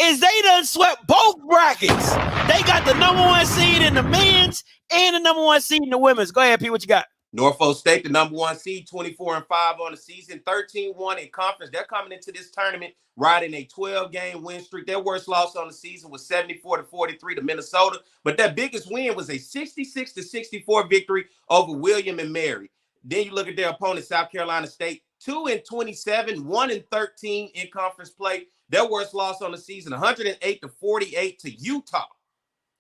is they done swept both brackets. They got the number one seed in the men's and the number one seed in the women's. Go ahead, P. What you got? Norfolk State, the number one seed, 24-5 on the season, 13-1 in conference. They're coming into this tournament riding a 12-game win streak. Their worst loss on the season was 74-43 to Minnesota, but their biggest win was a 66-64 victory over William and Mary. Then you look at their opponent, South Carolina State, 2-27, 1-13 in conference play. Their worst loss on the season, 108-48 to Utah.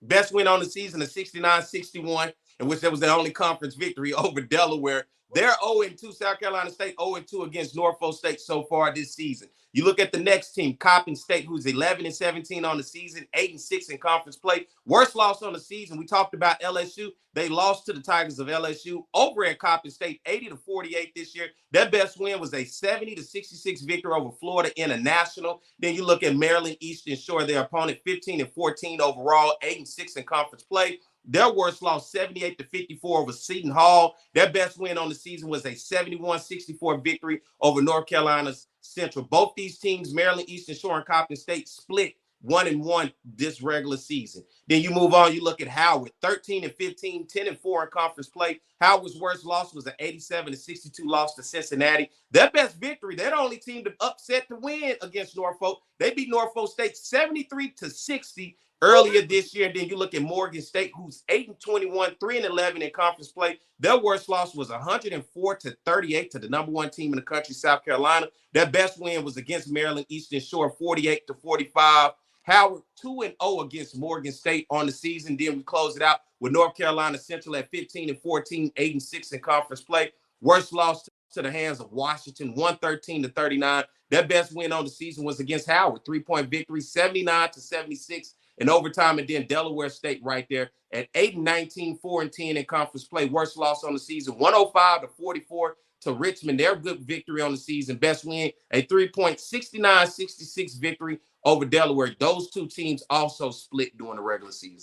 Best win on the season, a 69-61, in which that was their only conference victory over Delaware. They're 0-2, South Carolina State 0-2 against Norfolk State so far this season. You look at the next team, Coppin State, who's 11-17 on the season, 8-6 in conference play. Worst loss on the season, we talked about LSU. They lost to the Tigers of LSU over at Coppin State, 80-48 this year. Their best win was a 70-66 victory over Florida International. Then you look at Maryland Eastern Shore, their opponent, 15-14 overall, 8-6 in conference play. Their worst loss, 78-54 over Seton Hall. Their best win on the season was a 71-64 victory over North Carolina's Central. Both these teams, Maryland Eastern Shore and Coppin State, split 1-1 this regular season. Then you move on, you look at Howard, 13-15, 10-4 in conference play. Howard's worst loss was an 87-62 loss to Cincinnati. Their best victory, they're the only team to upset the win against Norfolk. They beat Norfolk State 73-60 earlier this year. And then you look at Morgan State, who's 8-21, 3-11 in conference play. Their worst loss was 104-38 to the number one team in the country, South Carolina. Their best win was against Maryland Eastern Shore, 48-45. Howard 2-0 against Morgan State on the season. Then we close it out with North Carolina Central at 15-14, 8-6 in conference play. Worst loss to the hands of Washington, 113-39. Their best win on the season was against Howard, 3-point victory, 79-76 in overtime. And then Delaware State right there at 8-19, 4-10 in conference play. Worst loss on the season, 105-44 to Richmond. Their good victory on the season. Best win, a 3-point, 69-66 victory over Delaware. Those two teams also split during the regular season.